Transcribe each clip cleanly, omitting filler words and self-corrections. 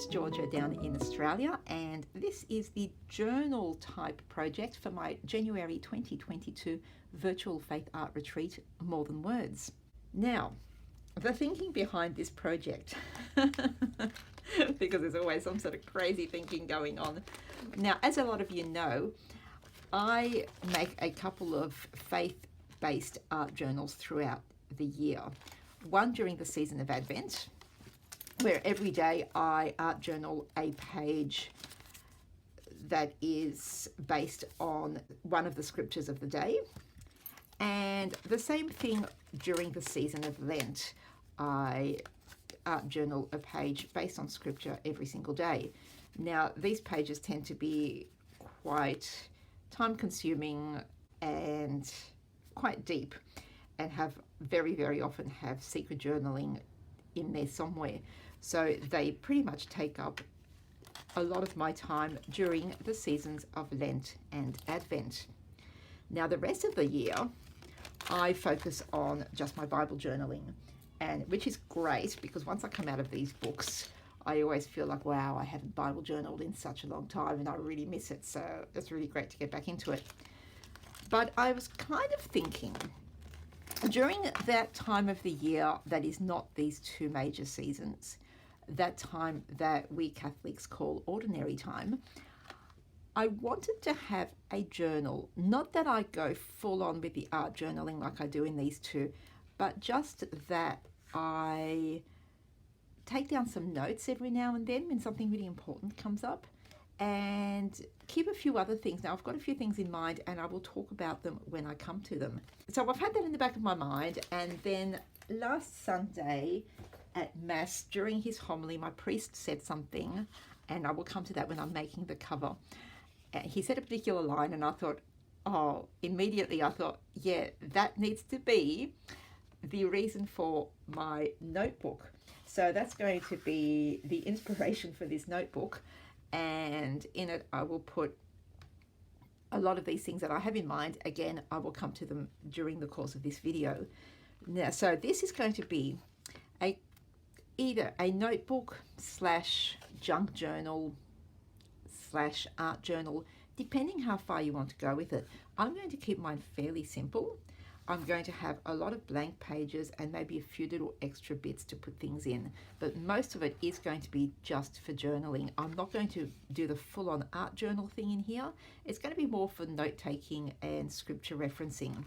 it's Georgia down in Australia, and this is the journal type project for my January 2022 virtual faith art retreat, More Than Words. Now, the thinking behind this project, because there's always some sort of crazy thinking going on. Now, as a lot of you know, I make a couple of faith-based art journals throughout the year. One during the season of Advent, where every day I art journal a page that is based on one of the scriptures of the day. And the same thing during the season of Lent. I art journal a page based on scripture every single day. Now, these pages tend to be quite time consuming and quite deep, and have very often have secret journaling in there somewhere. So they pretty much take up a lot of my time during the seasons of Lent and Advent. Now, the rest of the year, I focus on just my Bible journaling, and which is great because once I come out of these books, I always feel like, wow, I haven't Bible journaled in such a long time and I really miss it. So it's really great to get back into it. But I was kind of thinking, during that time of the year that is not these two major seasons, that time that we Catholics call ordinary time, I wanted to have a journal. Not that I go full on with the art journaling like I do in these two, but just that I take down some notes every now and then when something really important comes up, and keep a few other things. Now, I've got a few things in mind and I will talk about them when I come to them. So I've had that in the back of my mind, and then last Sunday at Mass, during his homily, my priest said something, and I will come to that when I'm making the cover. He said a particular line, and I thought, immediately I thought, yeah, that needs to be the reason for my notebook. So that's going to be the inspiration for this notebook, and in it I will put a lot of these things that I have in mind. Again, I will come to them during the course of this video. Now, so this is going to be either a notebook / junk journal / art journal, depending how far you want to go with it. I'm going to keep mine fairly simple. I'm going to have a lot of blank pages and maybe a few little extra bits to put things in, but most of it is going to be just for journaling. I'm not going to do the full-on art journal thing in here. It's going to be more for note-taking and scripture referencing.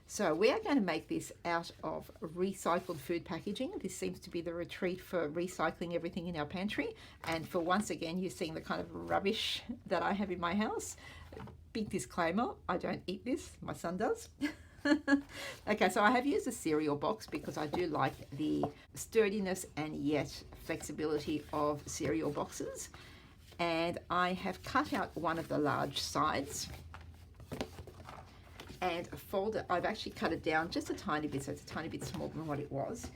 So we are going to make this out of recycled food packaging. This seems to be the retreat for recycling everything in our pantry, and for once again you're seeing the kind of rubbish that I have in my house. Big disclaimer, I don't eat this, my son does. Okay, so I have used a cereal box because I do like the sturdiness and yet flexibility of cereal boxes. And I have cut out one of the large sides and I've actually cut it down just a tiny bit, so it's a tiny bit smaller than what it was.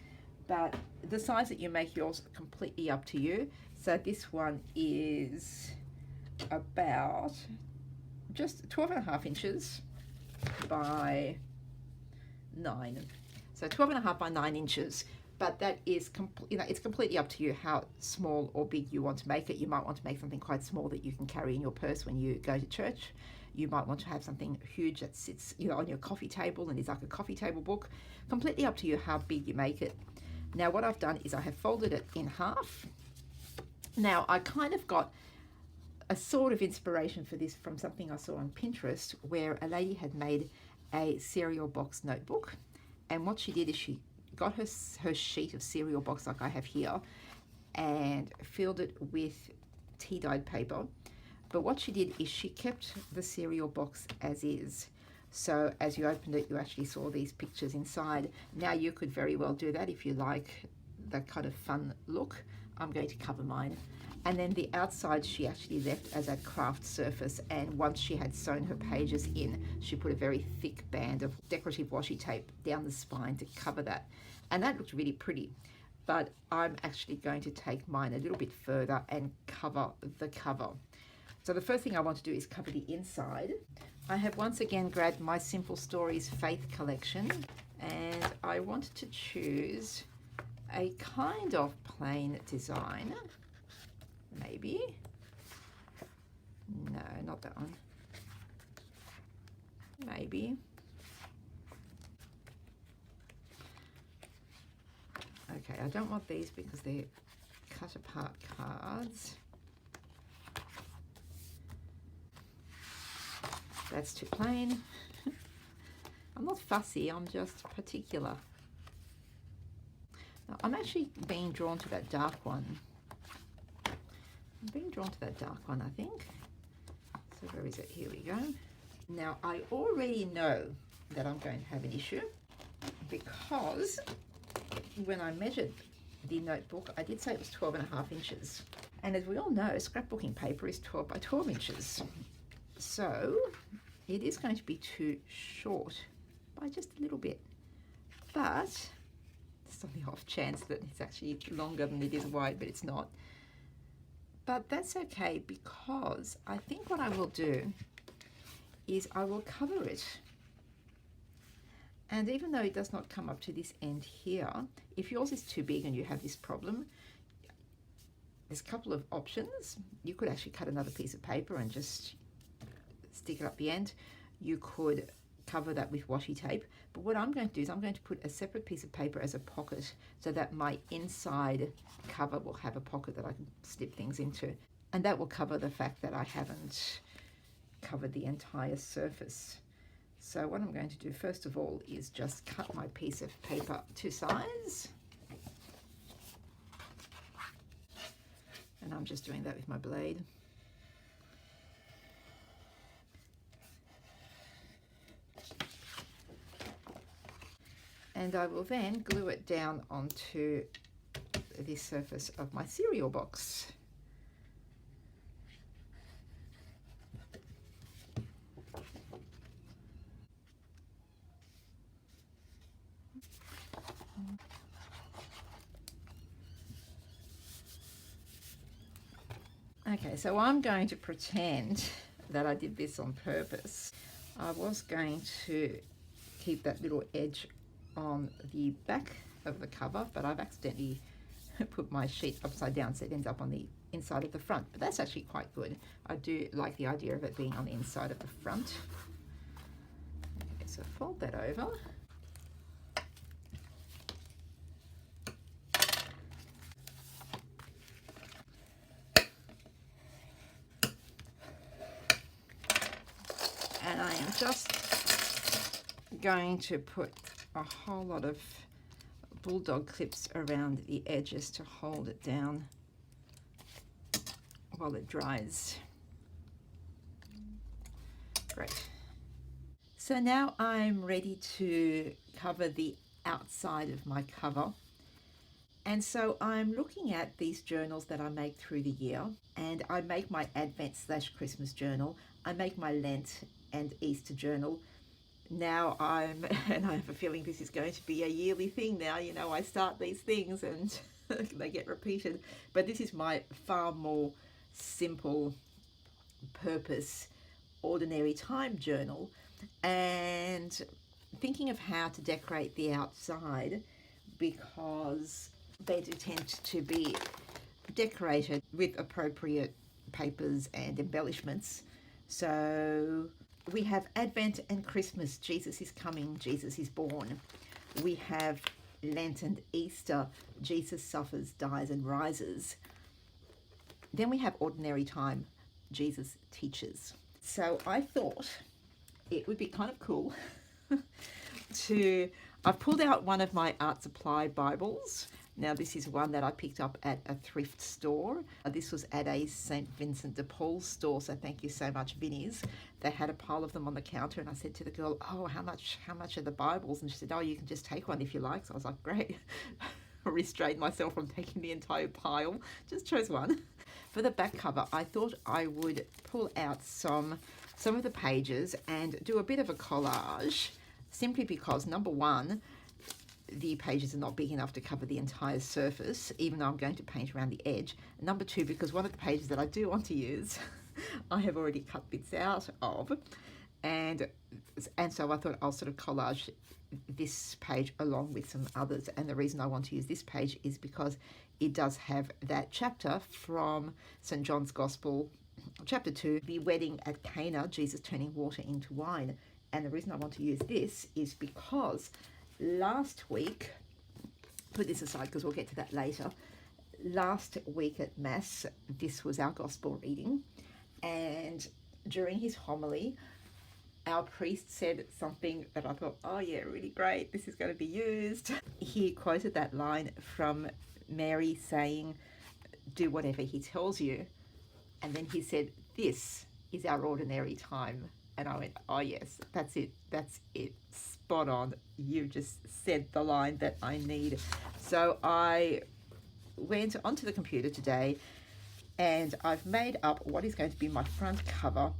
But the size that you make yours completely up to you. So this one is about just 12.5 inches by 9, so 12.5 by 9 inches. But that is it's completely up to you how small or big you want to make it. You might want to make something quite small that you can carry in your purse when you go to church. You might want to have something huge that sits on your coffee table and is like a coffee table book. Completely up to you how big you make it. Now, what I've done is I have folded it in half. Now, I kind of got a sort of inspiration for this from something I saw on Pinterest, where a lady had made a cereal box notebook, and what she did is she got her sheet of cereal box like I have here and filled it with tea-dyed paper. But what she did is she kept the cereal box as is. So as you opened it, you actually saw these pictures inside. Now, you could very well do that if you like that kind of fun look. I'm going to cover mine. And then the outside she actually left as a craft surface, and once she had sewn her pages in, she put a very thick band of decorative washi tape down the spine to cover that. And that looked really pretty. But I'm actually going to take mine a little bit further and cover the cover. So the first thing I want to do is cover the inside. I have once again grabbed my Simple Stories Faith collection, and I wanted to choose a kind of plain design maybe. No, not that one. Maybe. Okay, I don't want these because they're cut apart cards. That's too plain. I'm not fussy, I'm just particular. Now, I'm actually being drawn to that dark one. I'm being drawn to that dark one, I think. So where is it? Here we go. Now, I already know that I'm going to have an issue because when I measured the notebook, I did say it was 12.5 inches. And as we all know, scrapbooking paper is 12 by 12 inches. So it is going to be too short by just a little bit. But it's on the off chance that it's actually longer than it is wide, but it's not. But that's okay, because I think what I will do is I will cover it. And even though it does not come up to this end here, if yours is too big and you have this problem, there's a couple of options. You could actually cut another piece of paper and just stick it up the end. You could cover that with washi tape. But what I'm going to do is I'm going to put a separate piece of paper as a pocket so that my inside cover will have a pocket that I can slip things into. And that will cover the fact that I haven't covered the entire surface. So what I'm going to do first of all is just cut my piece of paper to size. And I'm just doing that with my blade. And I will then glue it down onto the surface of my cereal box. Okay, so I'm going to pretend that I did this on purpose. I was going to keep that little edge on the back of the cover, but I've accidentally put my sheet upside down so it ends up on the inside of the front. But that's actually quite good. I do like the idea of it being on the inside of the front. Okay, so fold that over. And I am just going to put a whole lot of bulldog clips around the edges to hold it down while it dries. Great. So now I'm ready to cover the outside of my cover. And so I'm looking at these journals that I make through the year, and I make my Advent/Christmas journal. I make my Lent and Easter journal. Now and I have a feeling this is going to be a yearly thing now. You know, I start these things and they get repeated. But this is my far more simple purpose, ordinary time journal. And thinking of how to decorate the outside, because they do tend to be decorated with appropriate papers and embellishments. So we have Advent and Christmas, Jesus is coming, Jesus is born. We have Lent and Easter, Jesus suffers, dies and rises. Then we have ordinary time, Jesus teaches. So I thought it would be kind of cool I've pulled out one of my art supply Bibles. Now this is one that I picked up at a thrift store. This was at a St. Vincent de Paul store, so thank you so much, Vinnie's. They had a pile of them on the counter, and I said to the girl, oh, how much are the Bibles? And she said, oh, you can just take one if you like. So I was like, great. I restrained myself from taking the entire pile, just chose one. For the back cover, I thought I would pull out some of the pages and do a bit of a collage, simply because, number one, the pages are not big enough to cover the entire surface, even though I'm going to paint around the edge. And number two, because one of the pages that I do want to use, I have already cut bits out of. and so I thought I'll sort of collage this page along with some others. And the reason I want to use this page is because it does have that chapter from St. John's Gospel, chapter 2, the wedding at Cana, Jesus turning water into wine. And the reason I want to use this is because last week, put this aside because we'll get to that later, last week at Mass, this was our Gospel reading, and during his homily, our priest said something that I thought, oh yeah, really great, this is going to be used. He quoted that line from Mary saying, do whatever he tells you. And then he said, this is our ordinary time. And I went, oh yes, that's it, spot on. You just said the line that I need. So I went onto the computer today and I've made up what is going to be my front cover.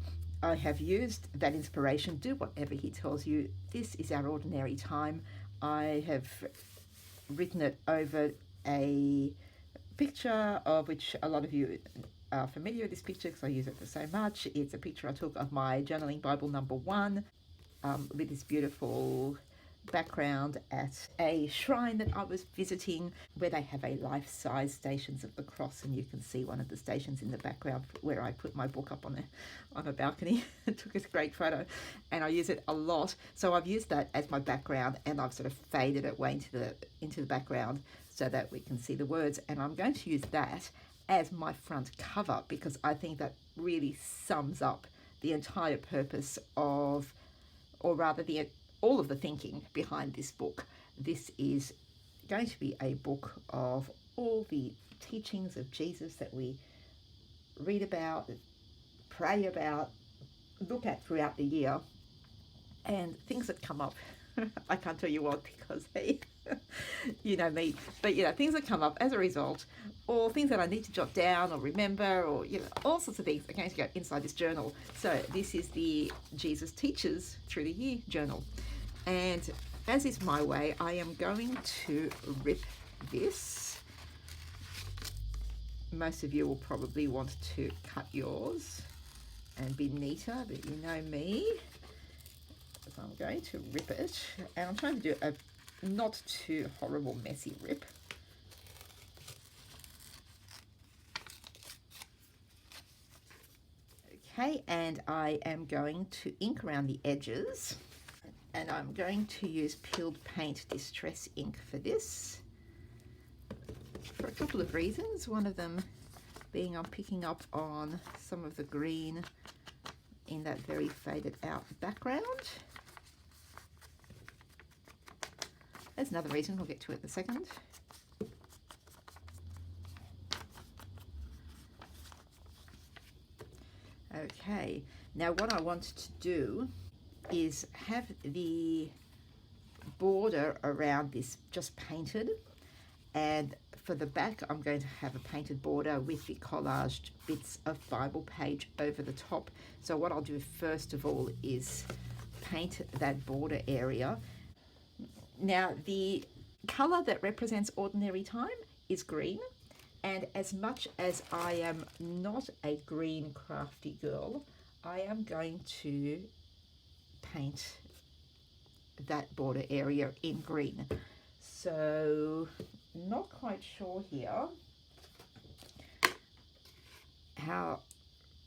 I have used that inspiration, do whatever he tells you. This is our ordinary time. I have written it over a picture of which a lot of you are familiar with this picture because I use it for so much. It's a picture I took of my journaling Bible number 1 with this beautiful background at a shrine that I was visiting where they have a life-size Stations of the Cross, and you can see one of the stations in the background where I put my book up on a balcony and took a great photo, and I use it a lot. So I've used that as my background and I've sort of faded it way into the background so that we can see the words, and I'm going to use that as my front cover because I think that really sums up the entire purpose of, or rather all of the thinking behind this book. This is going to be a book of all the teachings of Jesus that we read about, pray about, look at throughout the year, and things that come up. I can't tell you what because, hey, you know me, but things that come up as a result, or things that I need to jot down or remember, or all sorts of things are going to go inside this journal. So this is the Jesus Teaches Through the Year journal. And as is my way, I am going to rip this. Most of you will probably want to cut yours and be neater, but you know me. So I'm going to rip it, and I'm trying to do a not too horrible messy rip. Okay, and I am going to ink around the edges. And I'm going to use Peeled Paint Distress ink for this for a couple of reasons. One of them being I'm picking up on some of the green in that very faded out background. There's another reason, we'll get to it in a second. Okay, now what I want to do is have the border around this just painted, and for the back I'm going to have a painted border with the collaged bits of Bible page over the top. So what I'll do first of all is paint that border area. Now the color that represents ordinary time is green, and as much as I am not a green crafty girl, I am going to paint that border area in green. So not quite sure here how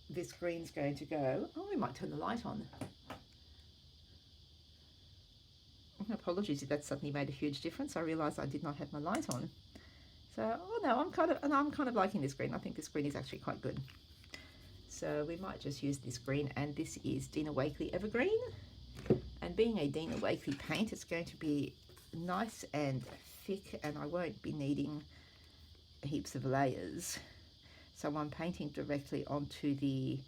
this green's going to go. Oh, we might turn the light on. Apologies if that suddenly made a huge difference. I realized I did not have my light on. So, oh no, I'm kind of liking this green. I think this green is actually quite good. So we might just use this green, and this is Dina Wakley Evergreen. And being a Dina Wakley paint, it's going to be nice and thick, and I won't be needing heaps of layers. So I'm painting directly onto the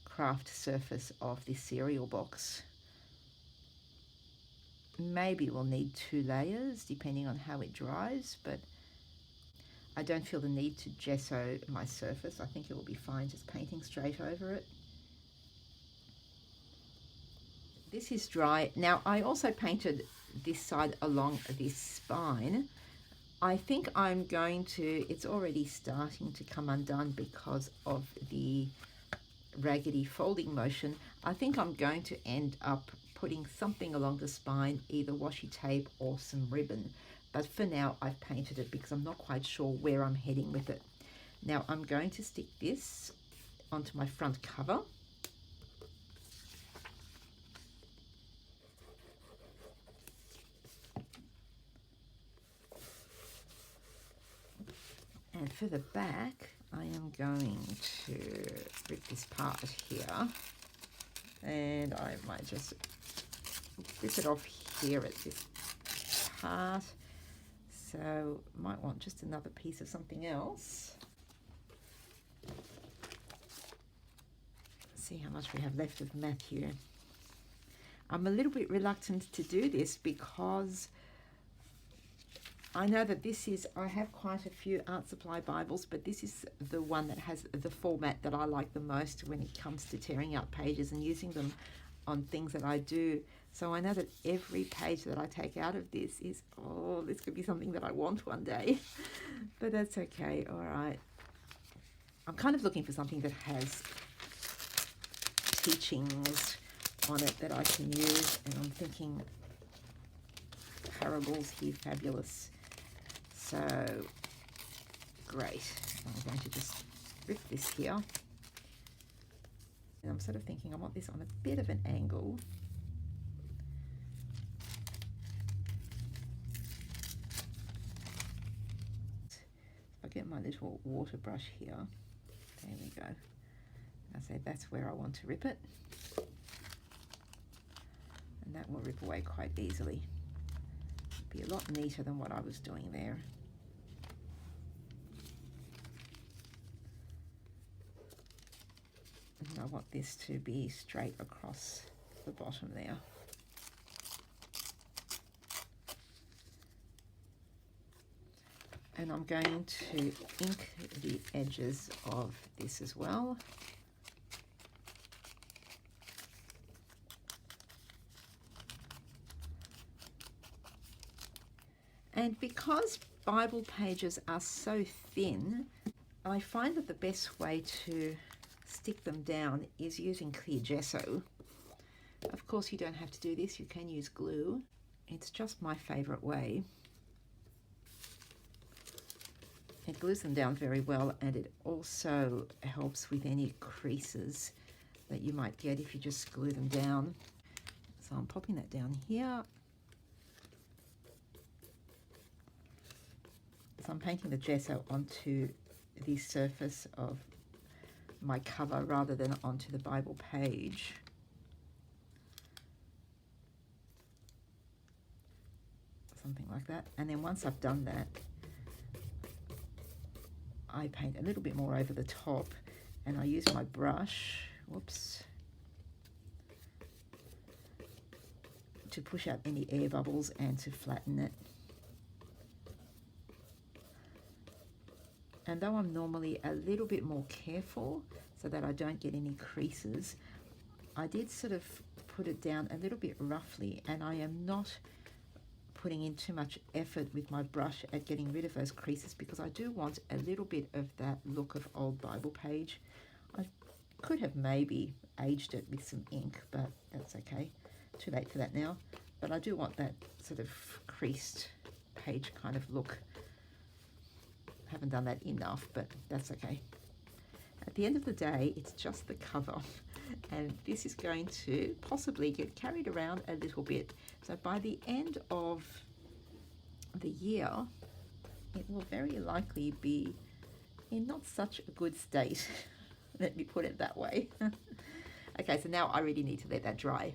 craft surface of this cereal box. Maybe we'll need 2 layers depending on how it dries, but I don't feel the need to gesso my surface. I think it will be fine just painting straight over it. This is dry. Now I also painted this side along this spine. I think I'm going to, it's already starting to come undone because of the raggedy folding motion, I think I'm going to end up putting something along the spine, either washi tape or some ribbon. But for now, I've painted it because I'm not quite sure where I'm heading with it. Now I'm going to stick this onto my front cover. And for the back, I am going to rip this part here, and I might just rip it off here at this part. So might want just another piece of something else. Let's see how much we have left of Matthew. I'm a little bit reluctant to do this because I know that I have quite a few art supply Bibles, but this is the one that has the format that I like the most when it comes to tearing out pages and using them on things that I do. So I know that every page that I take out of this is, oh, this could be something that I want one day, but that's okay. All right. I'm kind of looking for something that has teachings on it that I can use, and I'm thinking parables here, fabulous. So great. I'm going to just rip this here. And I'm sort of thinking I want this on a bit of an angle. If I get my little water brush here, there we go. I say that's where I want to rip it. And that will rip away quite easily. Be a lot neater than what I was doing there. And I want this to be straight across the bottom there. And I'm going to ink the edges of this as well. And because Bible pages are so thin, I find that the best way to stick them down is using clear gesso. Of course, you don't have to do this. You can use glue. It's just my favorite way. It glues them down very well, and it also helps with any creases that you might get if you just glue them down. So I'm popping that down here. So I'm painting the gesso onto the surface of my cover rather than onto the Bible page. Something like that. And then once I've done that, I paint a little bit more over the top, and I use my brush, whoops, to push out any air bubbles and to flatten it. And though I'm normally a little bit more careful so that I don't get any creases, I did sort of put it down a little bit roughly, and I am not putting in too much effort with my brush at getting rid of those creases because I do want a little bit of that look of old Bible page. I could have maybe aged it with some ink, but that's okay. Too late for that now. But I do want that sort of creased page kind of look. Haven't done that enough, but that's okay. At the end of the day, it's just the cover, and this is going to possibly get carried around a little bit. So by the end of the year, it will very likely be in not such a good state. Let me put it that way. Okay, so now I really need to let that dry.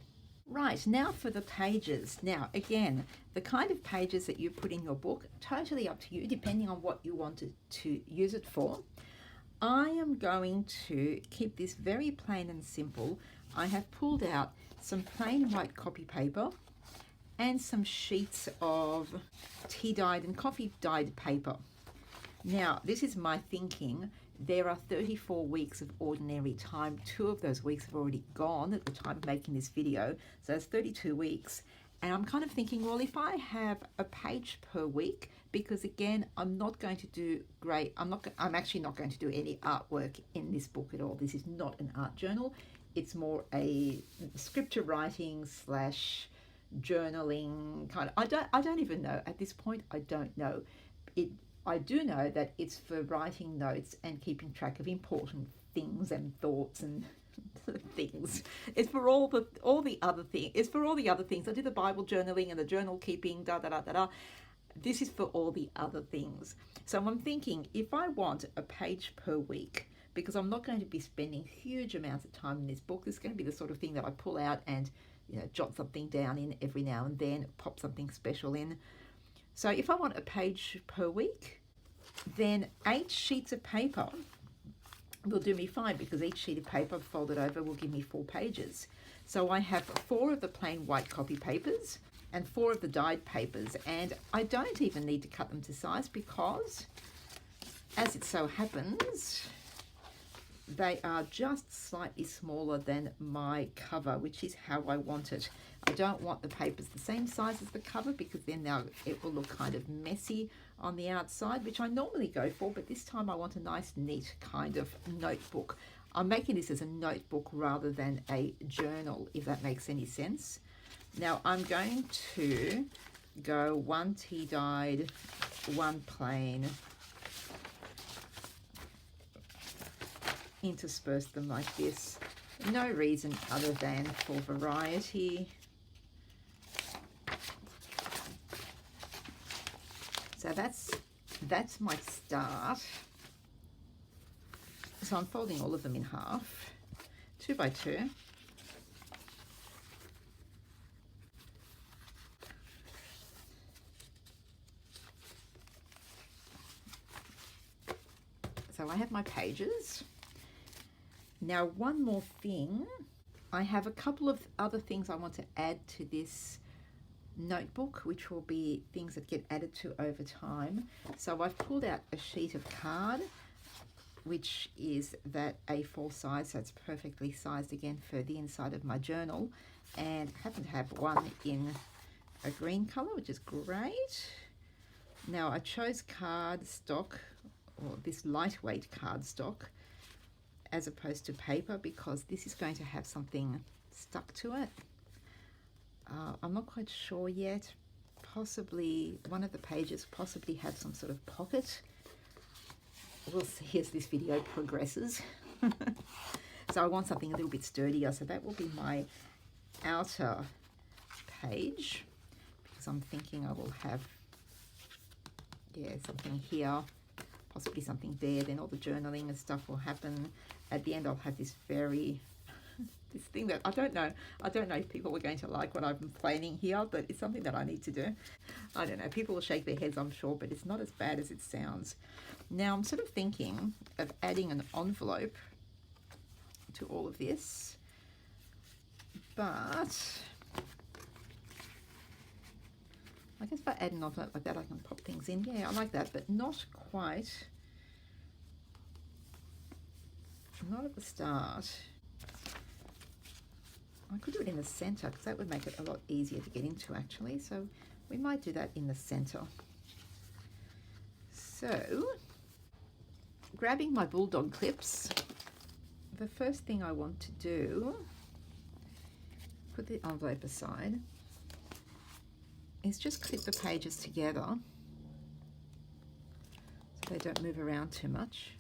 Right, now for the pages. Now, again, the kind of pages that you put in your book, totally up to you, depending on what you wanted to use it for. I am going to keep this very plain and simple. I have pulled out some plain white copy paper and some sheets of tea-dyed and coffee-dyed paper. Now, this is my thinking. There are 34 weeks of ordinary time. 2 of those weeks have already gone at the time of making this video. So that's 32 weeks. And I'm kind of thinking, well, if I have a page per week, because again, I'm not going to do I'm actually not going to do any artwork in this book at all. This is not an art journal. It's more a scripture writing slash journaling kind of, I don't even know at this point. I don't know it. I do know that it's for writing notes and keeping track of important things and thoughts and things. It's for all the other things. It's for all the other things. I do the Bible journaling and the journal keeping, da da da da da. This is for all the other things. So I'm thinking, if I want a page per week, because I'm not going to be spending huge amounts of time in this book, this is going to be the sort of thing that I pull out and, you know, jot something down in every now and then, pop something special in. So if I want a page per week, then 8 sheets of paper will do me fine, because each sheet of paper folded over will give me 4 pages. So I have 4 of the plain white copy papers and 4 of the dyed papers, and I don't even need to cut them to size, because as it so happens, they are just slightly smaller than my cover, which is how I want it. I don't want the papers the same size as the cover, because then it will look kind of messy on the outside, which I normally go for, but this time I want a nice, neat kind of notebook. I'm making this as a notebook rather than a journal, if that makes any sense. Now I'm going to go 1 tea dyed, 1 plain, intersperse them like this. No reason other than for variety. So that's my start. So I'm folding all of them in half, 2 by 2. So I have my pages. Now, one more thing, I have a couple of other things I want to add to this notebook, which will be things that get added to over time. So I've pulled out a sheet of card, which is that A4 size, so it's perfectly sized again for the inside of my journal, and I happen to have one in a green color, which is great. Now I chose cardstock, or this lightweight cardstock, as opposed to paper, because this is going to have something stuck to it. I'm not quite sure yet. Possibly one of the pages possibly have some sort of pocket. We'll see as this video progresses. So I want something a little bit sturdier, so that will be my outer page, because I'm thinking I will have, yeah, something here, possibly something there, then all the journaling and stuff will happen. At the end I'll have this this thing that I don't know if people are going to like what I'm planning here, but it's something that I need to do. I don't know, people will shake their heads, I'm sure, but it's not as bad as it sounds. Now I'm sort of thinking of adding an envelope to all of this, but I guess if I add an envelope like that, I can pop things in. Yeah, I like that, but not quite. Not at the start. I could do it in the center, because that would make it a lot easier to get into, actually. So we might do that in the center. So, grabbing my bulldog clips, the first thing I want to do, put the envelope aside, is just clip the pages together so they don't move around too much.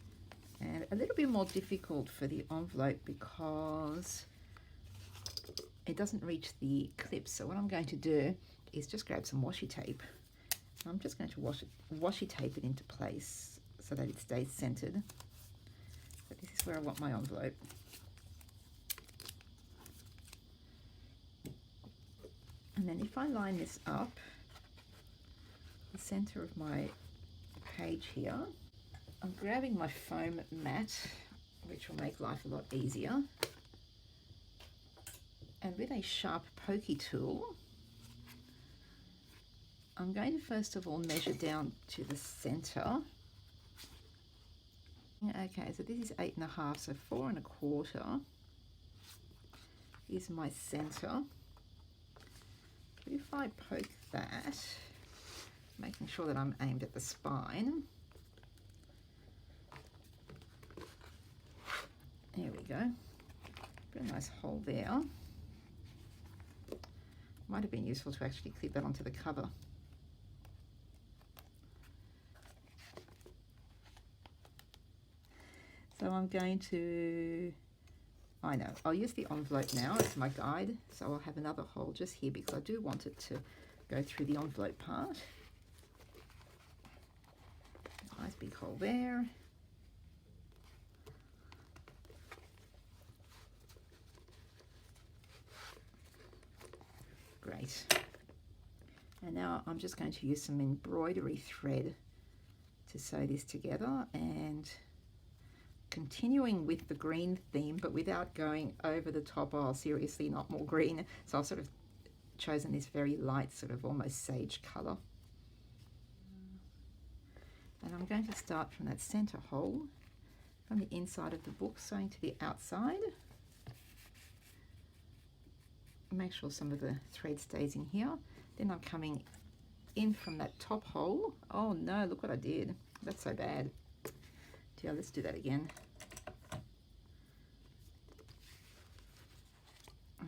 And a little bit more difficult for the envelope because it doesn't reach the clips. So what I'm going to do is just grab some washi tape. I'm just going to washi tape it into place so that it stays centered. But this is where I want my envelope. And then if I line this up, the center of my page here, I'm grabbing my foam mat, which will make life a lot easier. And with a sharp pokey tool, I'm going to first of all measure down to the center. Okay, so this is 8.5, so 4.25 is my center. But if I poke that, making sure that I'm aimed at the spine, there we go. Put a nice hole there. Might have been useful to actually clip that onto the cover. So I'm going to, I know, I'll use the envelope now as my guide. So I'll have another hole just here because I do want it to go through the envelope part. Nice big hole there. Great. And now I'm just going to use some embroidery thread to sew this together, and continuing with the green theme but without going over the top. Oh, seriously, not more green. So I've sort of chosen this very light sort of almost sage color. And I'm going to start from that center hole from the inside of the book, sewing to the outside. Make sure some of the thread stays in here. Then I'm coming in from that top hole. Oh no, look what I did. That's so bad. Yeah, let's do that again.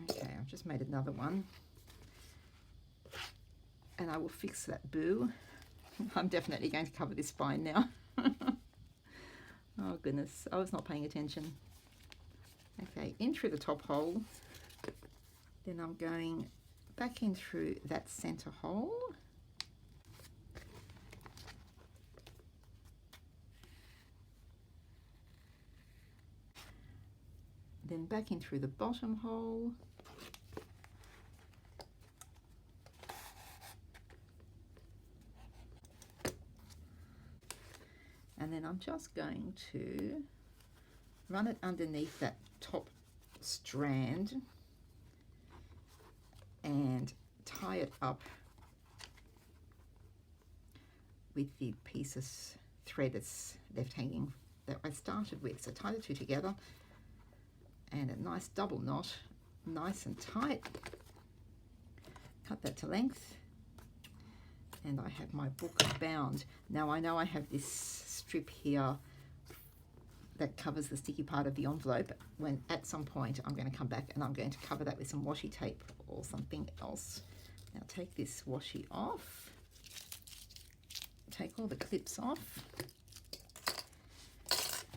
Okay, I've just made another one. And I will fix that boo. I'm definitely going to cover this spine now. Oh goodness, I was not paying attention. Okay, in through the top hole. Then I'm going back in through that center hole. Then back in through the bottom hole. And then I'm just going to run it underneath that top strand and tie it up with the piece of thread that's left hanging that I started with. So tie the two together and a nice double knot, nice and tight. Cut that to length, and I have my book bound. Now I know I have this strip here that covers the sticky part of the envelope. When at some point I'm going to come back and I'm going to cover that with some washi tape or something else. Now take this washi off, take all the clips off.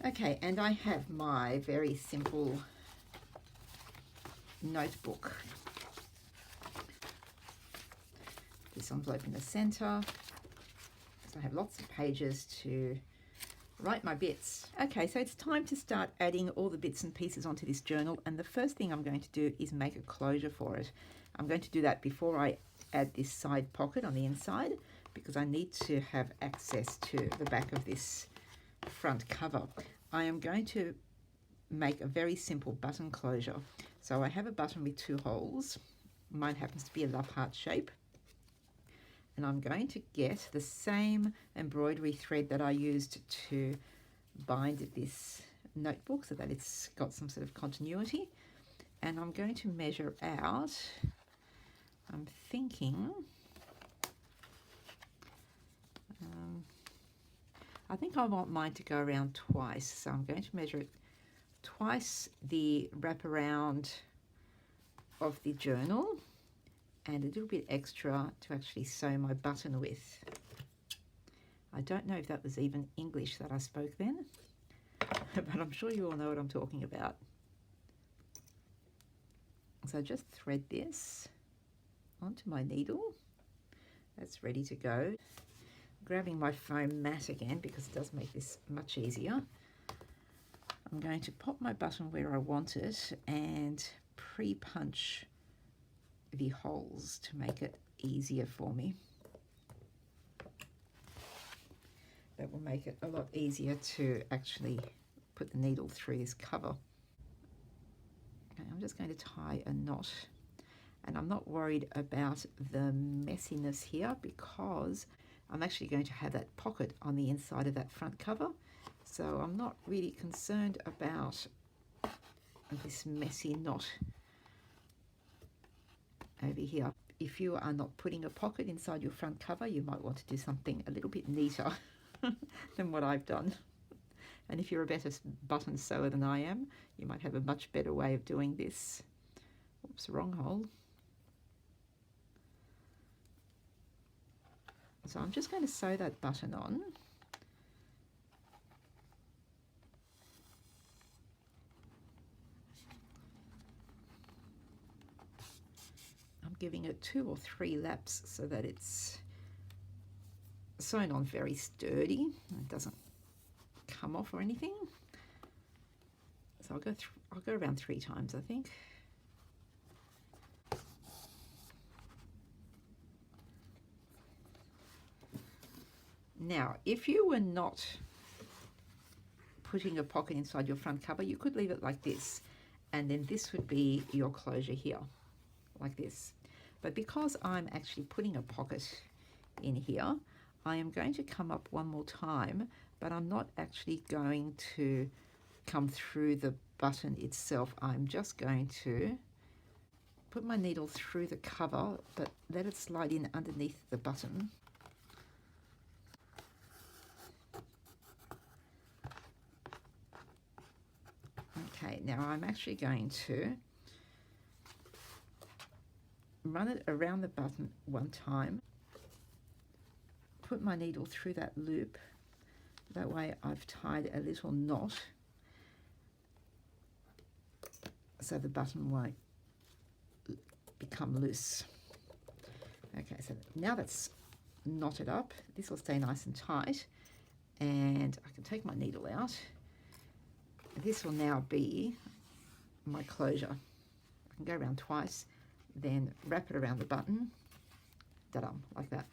Okay, and I have my very simple notebook. This envelope in the center. So I have lots of pages to write my bits. Okay, so it's time to start adding all the bits and pieces onto this journal, and the first thing I'm going to do is make a closure for it. I'm going to do that before I add this side pocket on the inside, because I need to have access to the back of this front cover. I am going to make a very simple button closure. So I have a button with two holes. Mine happens to be a love heart shape. And I'm going to get the same embroidery thread that I used to bind this notebook so that it's got some sort of continuity. And I'm going to measure out, I'm thinking, I think I want mine to go around twice. So I'm going to measure it twice the wraparound of the journal, and a little bit extra to actually sew my button with. I don't know if that was even English that I spoke then, but I'm sure you all know what I'm talking about. So just thread this onto my needle. That's ready to go. Grabbing my foam mat again because it does make this much easier. I'm going to pop my button where I want it and pre-punch the holes to make it easier for me. That will make it a lot easier to actually put the needle through this cover. Okay, I'm just going to tie a knot, and I'm not worried about the messiness here because I'm actually going to have that pocket on the inside of that front cover, so I'm not really concerned about this messy knot over here. if you are not putting a pocket inside your front cover, you might want to do something a little bit neater than what I've done. And if you're a better button sewer than I am, you might have a much better way of doing this. Oops, wrong hole. So I'm just going to sew that button on. I'm giving it 2 or 3 laps so that it's sewn on very sturdy. It doesn't come off or anything. So I'll go around 3 times, I think. Now, if you were not putting a pocket inside your front cover, you could leave it like this, and then this would be your closure here, like this. But because I'm actually putting a pocket in here, I am going to come up one more time, but I'm not actually going to come through the button itself. I'm just going to put my needle through the cover, but let it slide in underneath the button. Okay, now I'm actually going to run it around the button one time, put my needle through that loop. That way I've tied a little knot so the button won't become loose. Okay, so now that's knotted up. This will stay nice and tight, and I can take my needle out. This will now be my closure. I can go around twice, then wrap it around the button, ta-da, like that.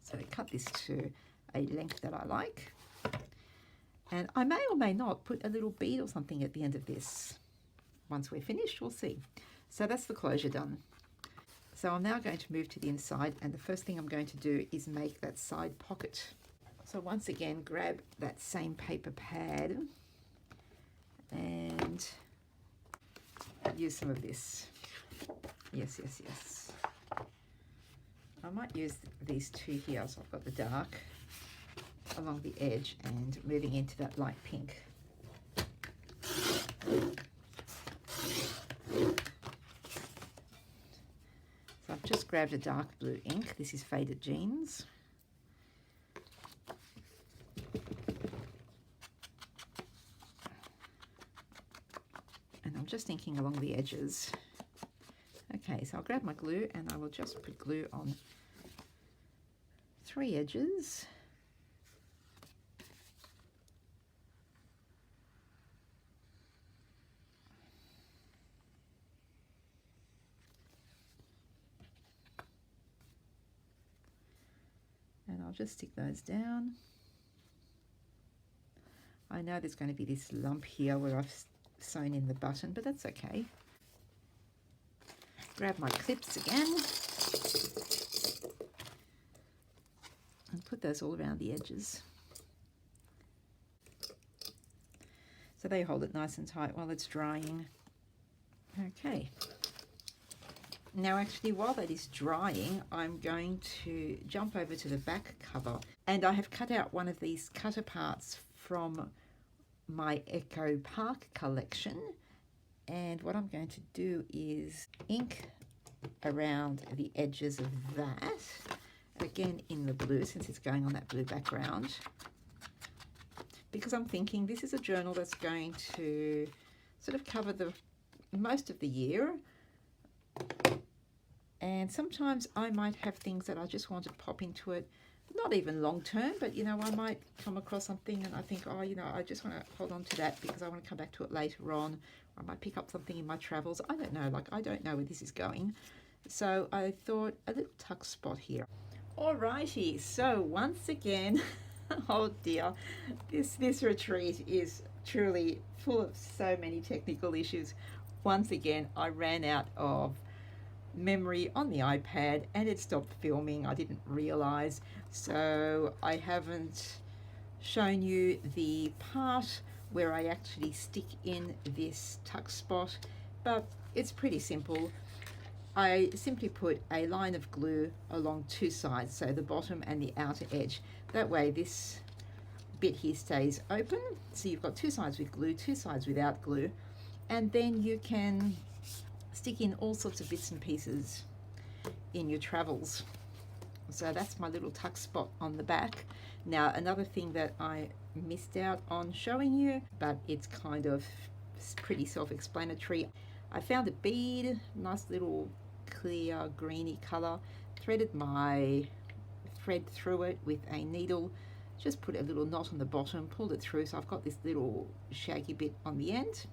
So cut this to a length that I like, and I may or may not put a little bead or something at the end of this. Once we're finished, we'll see. So that's the closure done. So I'm now going to move to the inside, and the first thing I'm going to do is make that side pocket. So once again, grab that same paper pad and use some of this. Yes, yes, yes. I might use these 2 here, so I've got the dark along the edge and moving into that light pink. So I've just grabbed a dark blue ink. This is Faded Jeans. And I'm just inking along the edges. Okay, so I'll grab my glue and I will just put glue on 3 edges. And I'll just stick those down. I know there's going to be this lump here where I've sewn in the button, but that's okay. Grab my clips again and put those all around the edges. So they hold it nice and tight while it's drying. Okay. Now actually, while that is drying, I'm going to jump over to the back cover, and I have cut out one of these cutter parts from my Echo Park collection, and what I'm going to do is ink around the edges of that, again in the blue since it's going on that blue background, because I'm thinking this is a journal that's going to sort of cover the most of the year. And sometimes I might have things that I just want to pop into it, not even long term, but you know, I might come across something and I think, oh, you know, I just want to hold on to that because I want to come back to it later on. Or I might pick up something in my travels. I don't know, like I don't know where this is going. So I thought a little tuck spot here. Alrighty, so once again, oh dear, this retreat is truly full of so many technical issues. Once again, I ran out of memory on the iPad and it stopped filming. I didn't realize, so I haven't shown you the part where I actually stick in this tuck spot, but it's pretty simple. I simply put a line of glue along two sides, so the bottom and the outer edge. That way this bit here stays open. So you've got two sides with glue, two sides without glue, and then you can stick in all sorts of bits and pieces in your travels. So that's my little tuck spot on the back. Now another thing that I missed out on showing you, but it's kind of pretty self-explanatory. I found a bead, nice little clear greeny color, threaded my thread through it with a needle, just put a little knot on the bottom, pulled it through, so I've got this little shaggy bit on the end.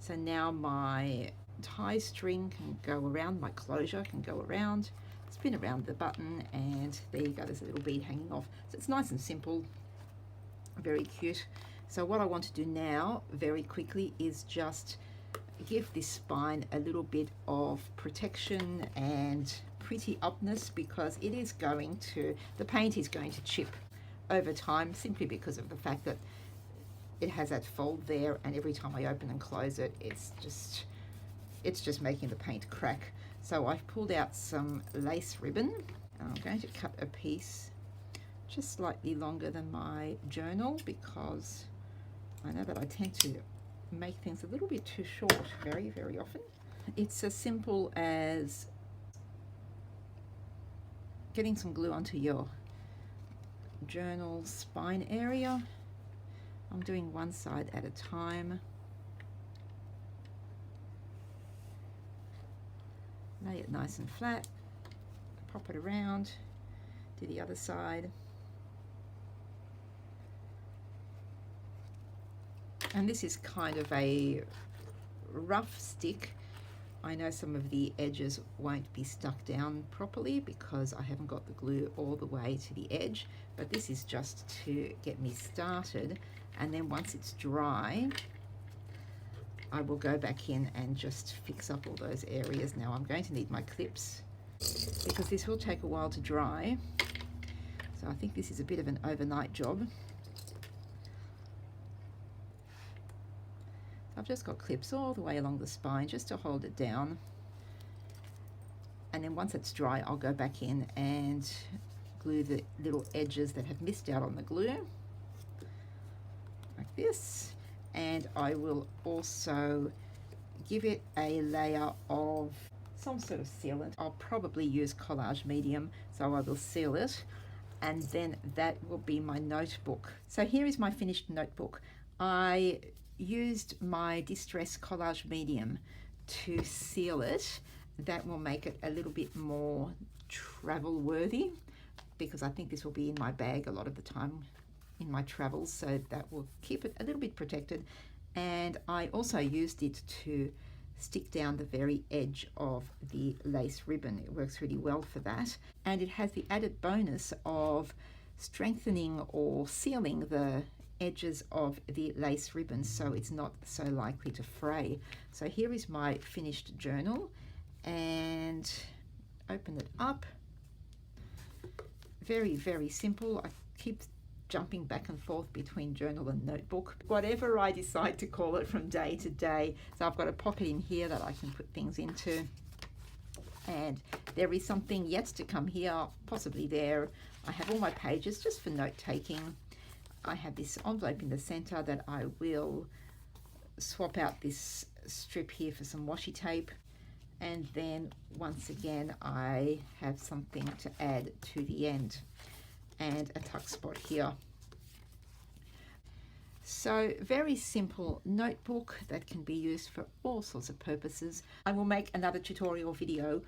So now my tie string can go around, my closure can go around, spin around the button, and there you go, there's a little bead hanging off. So it's nice and simple, very cute. So what I want to do now very quickly is just give this spine a little bit of protection and pretty upness, because it is going to, the paint is going to chip over time, simply because of the fact that it has that fold there, and every time I open and close it, it's just making the paint crack. So I've pulled out some lace ribbon, and I'm going to cut a piece just slightly longer than my journal, because I know that I tend to make things a little bit too short very, very often. It's as simple as getting some glue onto your journal spine area. I'm doing one side at a time. Lay it nice and flat, pop it around, do the other side. And this is kind of a rough stick. I know some of the edges won't be stuck down properly because I haven't got the glue all the way to the edge, but this is just to get me started. And then once it's dry, I will go back in and just fix up all those areas. Now I'm going to need my clips because this will take a while to dry. So I think this is a bit of an overnight job. I've just got clips all the way along the spine just to hold it down. And then once it's dry, I'll go back in and glue the little edges that have missed out on the glue, like this. And I will also give it a layer of some sort of sealant. I'll probably use collage medium, so I will seal it, and then that will be my notebook. So here is my finished notebook. I used my Distress collage medium to seal it. That will make it a little bit more travel worthy, because I think this will be in my bag a lot of the time in my travels, so that will keep it a little bit protected. And I also used it to stick down the very edge of the lace ribbon. It works really well for that, and it has the added bonus of strengthening or sealing the edges of the lace ribbon, so it's not so likely to fray. So here is my finished journal, and open it up. Very, very simple. I keep jumping back and forth between journal and notebook, whatever I decide to call it from day to day. So I've got a pocket in here that I can put things into, and there is something yet to come here, possibly there. I have all my pages just for note taking. I have this envelope in the center that I will swap out this strip here for some washi tape. And then once again, I have something to add to the end, and a tuck spot here. So very simple notebook that can be used for all sorts of purposes. I will make another tutorial video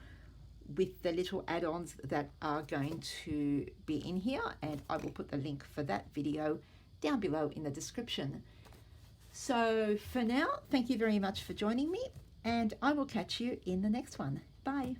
with the little add-ons that are going to be in here, and I will put the link for that video down below in the description. So for now, thank you very much for joining me, and I will catch you in the next one. Bye.